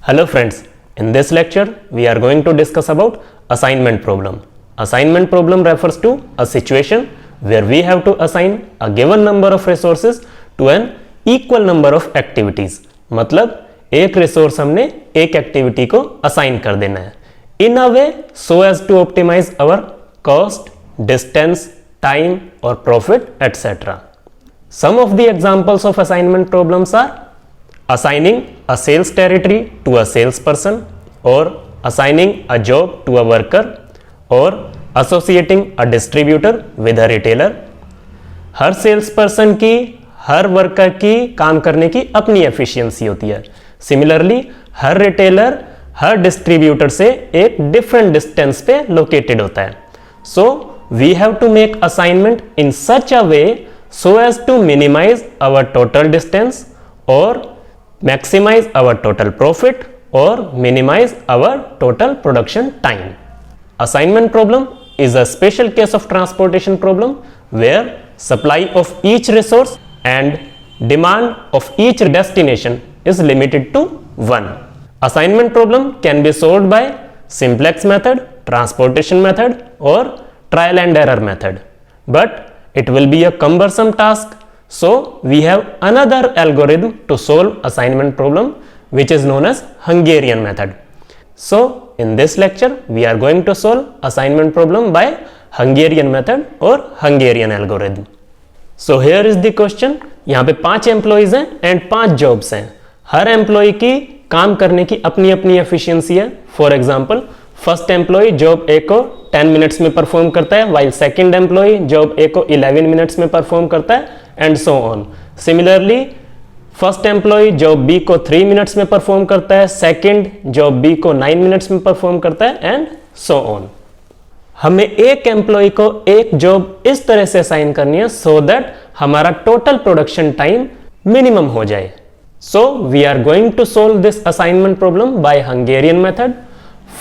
Hello friends, in this lecture we are going to discuss about assignment problem. Assignment problem refers to a situation where we have to assign a given number of resources to an equal number of activities. मतलब एक resource हमने एक activity को assign कर देना है in a way so as to optimize our cost, distance, time or profit, etc. Some of the examples of assignment problems are assigning a sales territory to a salesperson or assigning a job to a worker or associating a distributor with a retailer. हर sales person की हर worker की काम करने की अपनी efficiency होती है. सिमिलरली हर रिटेलर हर डिस्ट्रीब्यूटर से एक डिफरेंट डिस्टेंस पे लोकेटेड होता है. So we have to make assignment in such a way so as to minimize our total distance or maximize our total profit or minimize our total production time. Assignment problem is a special case of transportation problem where supply of each resource and demand of each destination is limited to 1. Assignment problem can be solved by simplex method, transportation method or trial and error method. But it will be a cumbersome task, so we have another algorithm to solve assignment problem which is known as Hungarian method. So in this lecture we are going to solve assignment problem by Hungarian method or Hungarian algorithm. So here is the question. यहाँ पे 5 employees हैं and 5 jobs हैं. हर employ की काम करने की अपनी अपनी एफिशिएंसी है. For example first employee job A को 10 मिनट्स में परफॉर्म करता है while second employee job A को 11 मिनट्स में परफॉर्म करता है and so on. Similarly first employee job B को 3 मिनट्स में परफॉर्म करता है, सेकंड जॉब बी को 9 मिनट्स में परफॉर्म करता है एंड सो ऑन. हमें एक एम्प्लॉय को एक जॉब इस तरह से असाइन करनी है सो दैट हमारा टोटल प्रोडक्शन टाइम मिनिमम हो जाए. So we are going to solve this assignment problem by Hungarian method.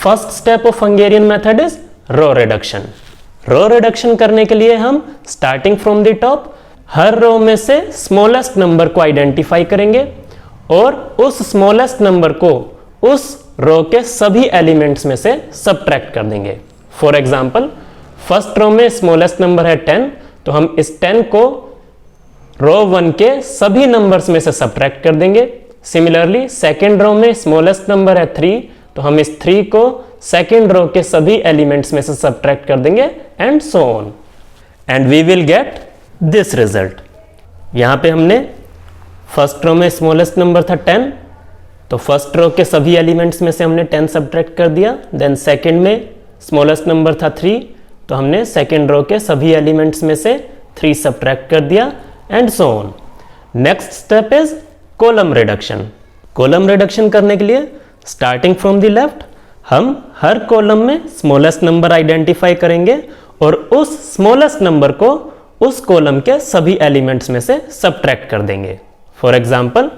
First step of Hungarian method is row reduction. Row reduction करने के लिए हम स्टार्टिंग फ्रॉम द टॉप हर row में से smallest number को आइडेंटिफाई करेंगे और उस स्मॉलेस्ट नंबर को उस रो के सभी एलिमेंट्स में से सबट्रैक्ट कर देंगे. फॉर एग्जांपल फर्स्ट रो में स्मॉलेस्ट नंबर है 10, तो हम इस 10 को रो 1 के सभी नंबर्स में से सबट्रैक्ट कर देंगे. सिमिलरली सेकेंड रो में स्मॉलेस्ट नंबर है 3, तो हम इस 3 को सेकेंड रो के सभी एलिमेंट्स में से सबट्रैक्ट कर देंगे and so on and we will get this result. यहां पे हमने फर्स्ट रो में स्मॉलेस्ट नंबर था 10, तो फर्स्ट रो के सभी एलिमेंट्स में से हमने 10 सबट्रैक्ट कर दिया. देन सेकेंड में स्मॉलेस्ट नंबर था 3, तो हमने सेकेंड रो के सभी एलिमेंट्स में से 3 सबट्रैक्ट कर दिया and so on. Next step is column reduction. Column reduction करने के लिए स्टार्टिंग फ्रॉम द लेफ्ट हम हर कॉलम में स्मॉलेस्ट नंबर आइडेंटिफाई करेंगे और उस स्मॉलेस्ट नंबर को उस कॉलम के सभी एलिमेंट्स में से सबट्रैक्ट कर देंगे. फॉर एग्जांपल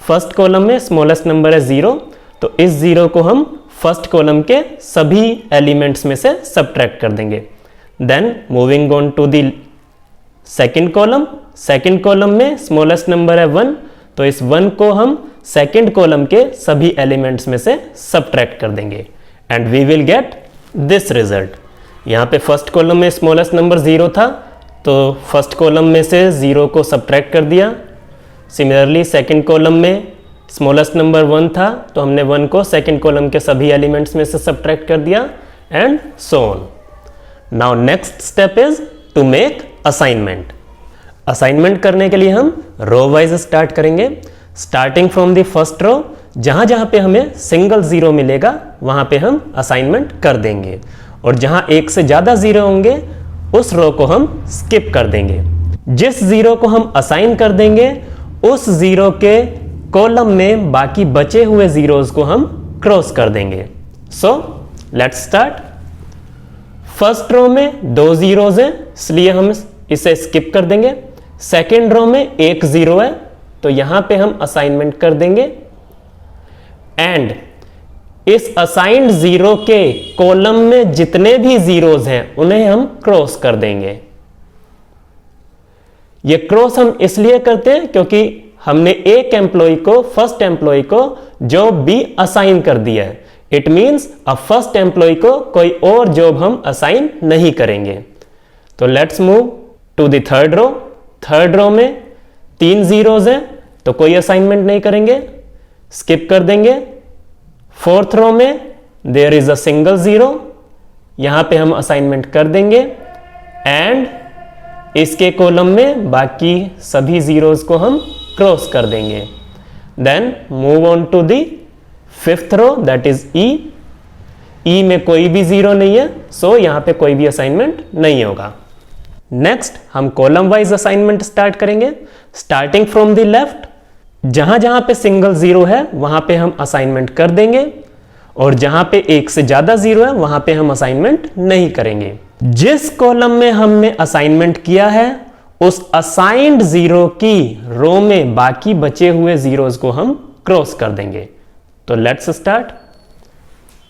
फर्स्ट कॉलम में स्मॉलेस्ट नंबर है 0, तो इस 0 को हम फर्स्ट कॉलम के सभी एलिमेंट्स में से सबट्रैक्ट कर देंगे. Then moving on to the second column. Second column में स्मॉलेस्ट नंबर है 1, तो इस 1 को हम सेकेंड कॉलम के सभी एलिमेंट्स में से सबट्रैक्ट कर देंगे and we will get this result. यहाँ पे फर्स्ट कॉलम में स्मॉलेस्ट नंबर 0 था, तो फर्स्ट कॉलम में से 0 को सबट्रैक्ट कर दिया. सिमिलरली सेकेंड कॉलम में स्मॉलेस्ट नंबर 1 था, तो हमने 1 को सेकेंड कॉलम के सभी एलिमेंट्स में से सबट्रैक्ट कर दिया and so on. Now next step is to make assignment. Assignment करने के लिए हम रो वाइज स्टार्ट करेंगे. Starting from the first row जहां जहां पे हमें सिंगल 0 मिलेगा वहां पे हम असाइनमेंट कर देंगे और जहां एक से ज्यादा 0 होंगे उस रो को हम स्किप कर देंगे. जिस 0 को हम असाइन कर देंगे उस 0 के कॉलम में बाकी बचे हुए जीरोस को हम क्रॉस कर देंगे. So let's start. First row में 2 जीरोस हैं इसलिए हम इसे स्किप कर देंगे. सेकेंड रो में 1 0 है, तो यहां पे हम असाइनमेंट कर देंगे एंड इस असाइंड 0 के कॉलम में जितने भी जीरोस हैं उन्हें हम क्रॉस कर देंगे. ये क्रॉस हम इसलिए करते हैं क्योंकि हमने एक एम्प्लॉय को, फर्स्ट एम्प्लॉय को जॉब बी असाइन कर दिया है। इट मींस अब फर्स्ट एम्प्लॉय को कोई और जॉब हम असाइन नहीं करेंगे। तो let's move to the third row. Third row में 3 जीरोज हैं तो कोई असाइनमेंट नहीं करेंगे, स्किप कर देंगे। फोर्थ रो में there is a single zero, यहां पे हम असाइनमेंट कर देंगे। एंड इसके कॉलम में बाकी सभी जीरोज को हम क्रॉस कर देंगे। Then move on to the fifth row, that is E. E में कोई भी जीरो नहीं है, सो यहां पे कोई भी असाइनमेंट नहीं होगा। नेक्स्ट हम कॉलम वाइज असाइनमेंट स्टार्ट करेंगे, स्टार्टिंग फ्रॉम द लेफ्ट। जहां जहां पे सिंगल जीरो है वहां पे हम असाइनमेंट कर देंगे, और जहां पे एक से ज्यादा जीरो है वहां पे हम असाइनमेंट नहीं करेंगे। जिस कॉलम में हमने असाइनमेंट किया है उस असाइंड जीरो की रो में बाकी बचे हुए जीरोज को हम क्रॉस कर देंगे। तो let's start.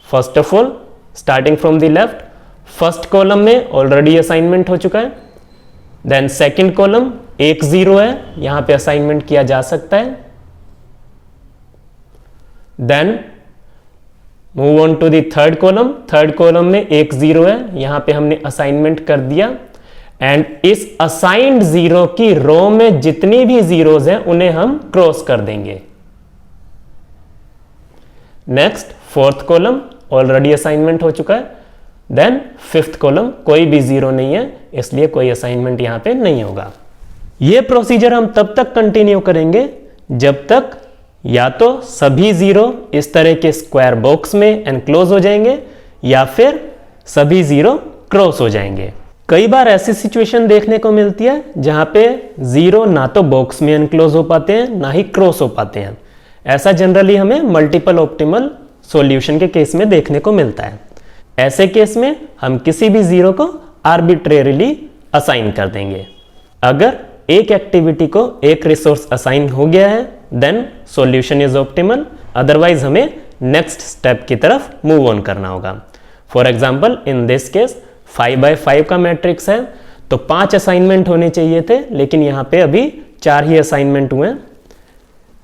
First of all starting from the left, first column में ऑलरेडी असाइनमेंट हो चुका है। देन सेकंड कॉलम एक जीरो है, यहां पे असाइनमेंट किया जा सकता है। Then move on to the third column. Third column में एक जीरो है, यहां पे हमने असाइनमेंट कर दिया। एंड इस असाइंड जीरो की रो में जितनी भी जीरोज हैं उन्हें हम क्रॉस कर देंगे। Next fourth column already assignment हो चुका है। देन फिफ्थ कॉलम कोई भी जीरो नहीं है, इसलिए कोई असाइनमेंट यहां पे नहीं होगा। यह प्रोसीजर हम तब तक कंटिन्यू करेंगे जब तक या तो सभी जीरो इस तरह के स्क्वायर बॉक्स में एनक्लोज हो जाएंगे या फिर सभी जीरो क्रॉस हो जाएंगे। कई बार ऐसी सिचुएशन देखने को मिलती है जहां पे जीरो ना तो बॉक्स में एनक्लोज हो पाते हैं ना ही क्रॉस हो पाते हैं। ऐसा जनरली हमें मल्टीपल ऑप्टिमल सॉल्यूशन के केस में देखने को मिलता है। ऐसे केस में हम किसी भी जीरो को आर्बिट्रेरीली असाइन कर देंगे। अगर एक एक्टिविटी को एक रिसोर्स असाइन हो गया है then solution is optimal, otherwise हमें नेक्स्ट स्टेप की तरफ मूव ऑन करना होगा। For example in this case 5x5 का मैट्रिक्स है तो 5 असाइनमेंट होने चाहिए थे, लेकिन यहां पे अभी 4 ही असाइनमेंट हुए हैं।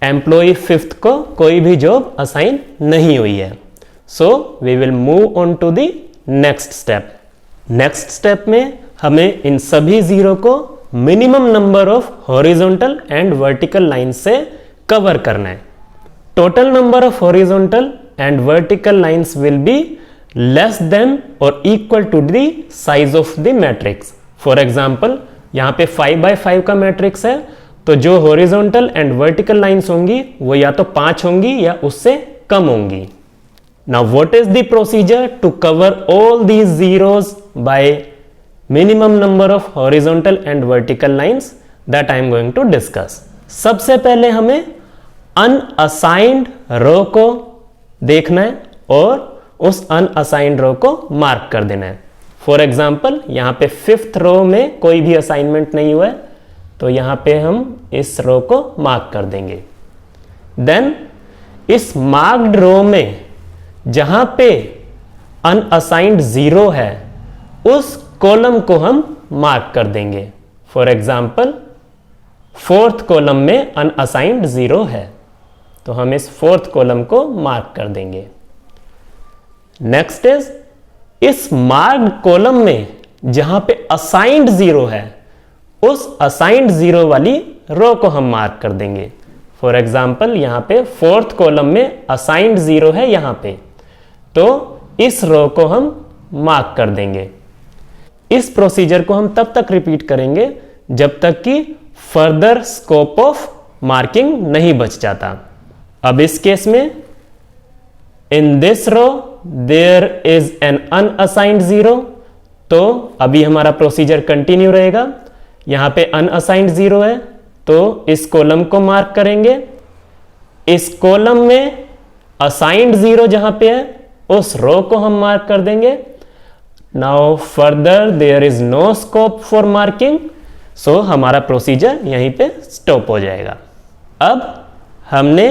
एम्प्लॉय फिफ्थ को कोई भी जॉब असाइन नहीं हुई है, so we will move on to the next step. Next step में हमें इन सभी जीरो को minimum number of horizontal and vertical line से कवर करना है। Total number of horizontal and vertical lines will be less than और equal to the size of the matrix. For example यहां पे 5x5 का मैट्रिक्स है तो जो हॉरिजॉन्टल एंड वर्टिकल लाइंस होंगी वो या तो 5 होंगी या उससे कम होंगी। Now what is the procedure to cover all these zeros by minimum number of horizontal and vertical lines, that I am going to discuss. सबसे पहले हमें अनअसाइंड रो को देखना है और उस अनअसाइंड रो को मार्क कर देना है। फॉर एग्जाम्पल यहां पे फिफ्थ रो में कोई भी असाइनमेंट नहीं हुआ है तो यहां पे हम इस रो को मार्क कर देंगे। देन इस मार्क्ड रो में जहां पे अनअसाइंड जीरो है उस कॉलम को हम मार्क कर देंगे। फॉर एग्जाम्पल फोर्थ कॉलम में अनअसाइंड जीरो है तो हम इस फोर्थ कॉलम को मार्क कर देंगे। नेक्स्ट इज इस मार्क्ड कॉलम में जहां पे असाइंड जीरो है उस असाइंड जीरो वाली रो को हम मार्क कर देंगे। फॉर एग्जाम्पल यहां पे फोर्थ कॉलम में असाइंड जीरो है यहां पे, तो इस रो को हम मार्क कर देंगे। इस प्रोसीजर को हम तब तक रिपीट करेंगे जब तक कि फर्दर स्कोप ऑफ मार्किंग नहीं बच जाता। अब इस केस में in this row there is an unassigned zero, तो अभी हमारा प्रोसीजर कंटिन्यू रहेगा। यहां पे अनअसाइंड जीरो है तो इस कॉलम को मार्क करेंगे। इस कॉलम में असाइंड जीरो जहां पे है उस रो को हम मार्क कर देंगे। Now further there is no scope for marking, so हमारा प्रोसीजर यहीं पे स्टॉप हो जाएगा। अब हमने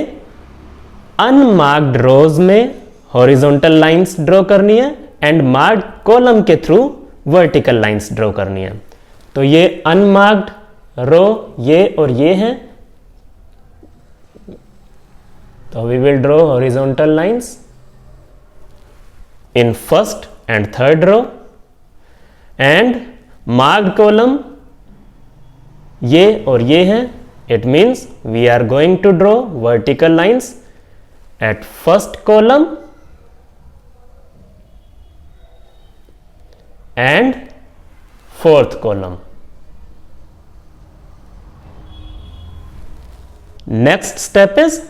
अनमार्क्ड रोज में हॉरिजॉन्टल लाइंस ड्रॉ करनी है एंड मार्क्ड कॉलम के थ्रू वर्टिकल लाइंस ड्रॉ करनी है। तो ये अनमार्क्ड रो ये और ये हैं, तो we will draw horizontal lines in first and third row and marked column ये और ये हैं. It means we are going to draw vertical lines at first column and fourth column. Next step is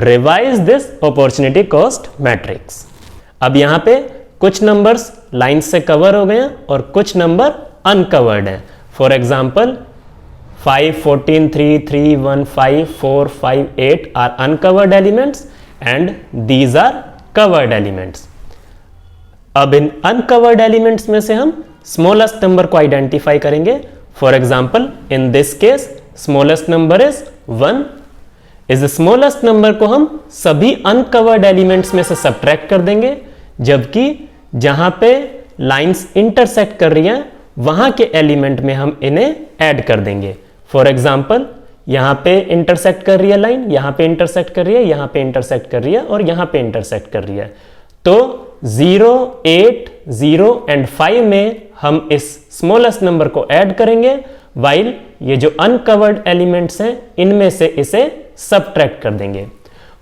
revise this opportunity cost matrix. अब यहां पे कुछ numbers lines से cover हो गए हैं और कुछ नंबर अनकवर्ड हैं. For example 5, 14, 3, 3, 1, 5, 4, 5, 8 are uncovered elements and these are covered elements. अब इन अनकवर्ड एलिमेंट्स में से हम स्मॉलेस्ट नंबर को आइडेंटिफाई करेंगे. For example in this case smallest number is 1. इस स्मॉलेस्ट नंबर को हम सभी अनकवर्ड एलिमेंट्स में से सब्ट्रैक्ट कर देंगे, जबकि जहां पे लाइंस इंटरसेक्ट कर रही हैं वहां के एलिमेंट में हम इन्हें ऐड कर देंगे. फॉर एग्जाम्पल यहां पे इंटरसेक्ट कर रही है लाइन, यहां पे इंटरसेक्ट कर रही है, यहां पे इंटरसेक्ट कर रही है और यहां पे इंटरसेक्ट कर रही है. तो 0, 8, 0 एंड 5 में हम इस स्मॉलेस्ट नंबर को ऐड करेंगे, वाइल ये जो अनकवर्ड एलिमेंट्स हैं इनमें से इसे सब्ट्रैक्ट कर देंगे.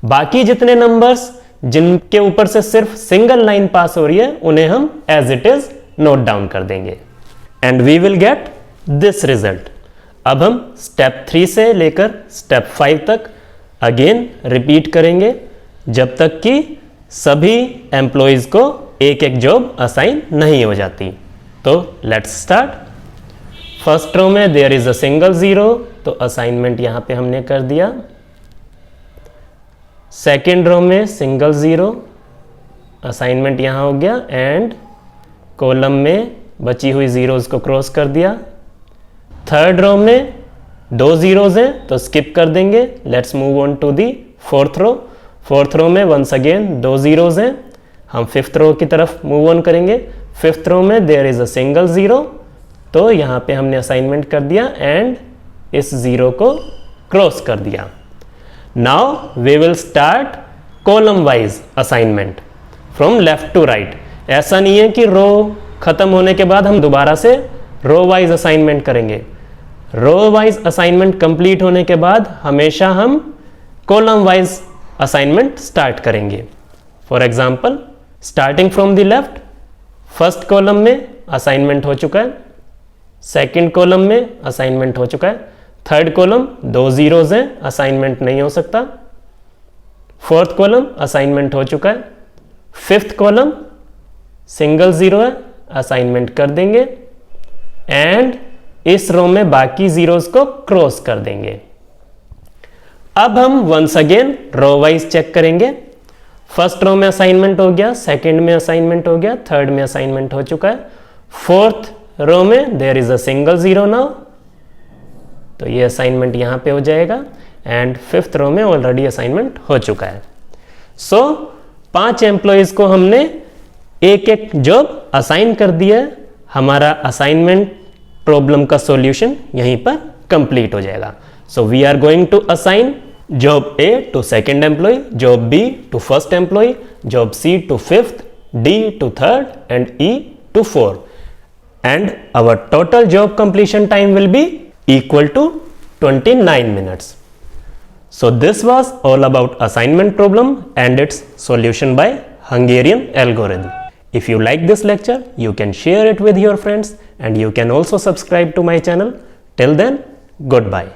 बाकी जितने नंबर्स जिनके ऊपर से सिर्फ सिंगल लाइन पास हो रही है उन्हें हम as it is note down कर देंगे and we will get this result. अब हम स्टेप 3 से लेकर स्टेप 5 तक अगेन रिपीट करेंगे जब तक कि सभी एम्प्लॉयज को एक एक जॉब असाइन नहीं हो जाती. तो लेट्स स्टार्ट. फर्स्ट रो में देयर इज अ सिंगल 0, तो असाइनमेंट यहां पे हमने कर दिया. सेकेंड रो में सिंगल 0, असाइनमेंट यहां हो गया एंड कॉलम में बची हुई जीरोज को क्रॉस कर दिया. थर्ड रो में 2 zeros हैं तो स्किप कर देंगे. Let's move on to the fourth row. Fourth row में वंस अगेन 2 zeros हैं, हम फिफ्थ रो की तरफ मूव ऑन करेंगे. फिफ्थ रो में देयर इज अ सिंगल 0, तो यहाँ पे हमने असाइनमेंट कर दिया एंड इस 0 को क्रॉस कर दिया. Now we will start column wise assignment from left to right. ऐसा नहीं है कि रो खत्म होने के बाद हम दोबारा से रो वाइज असाइनमेंट करेंगे. रो वाइज असाइनमेंट कंप्लीट होने के बाद हमेशा हम कॉलम वाइज असाइनमेंट स्टार्ट करेंगे. For example starting from the left, first column में असाइनमेंट हो चुका है, सेकंड कॉलम में असाइनमेंट हो चुका है, थर्ड कॉलम 2 zeros हैं, असाइनमेंट नहीं हो सकता. फोर्थ कॉलम असाइनमेंट हो चुका है. फिफ्थ कॉलम सिंगल 0 है, असाइनमेंट कर देंगे एंड इस रो में बाकी जीरोस को क्रॉस कर देंगे. अब हम once again row wise check करेंगे. फर्स्ट रो में असाइनमेंट हो गया, सेकंड में असाइनमेंट हो गया, थर्ड में असाइनमेंट हो चुका है. फोर्थ रो में there is a single 0 now, तो ये असाइनमेंट यहां पे हो जाएगा एंड फिफ्थ रो में ऑलरेडी असाइनमेंट हो चुका है. सो 5 एम्प्लॉयज को हमने एक एक जॉब असाइन कर दिया है. हमारा असाइनमेंट प्रॉब्लम का सॉल्यूशन यहीं पर कंप्लीट हो जाएगा. So we are going to assign job A to second employee, job B to first employee, job C to fifth, D to third and E to fourth. And our total job completion time will be equal to 29 minutes. So this was all about assignment problem and its solution by Hungarian algorithm. If you like this lecture, you can share it with your friends and you can also subscribe to my channel. Till then, goodbye.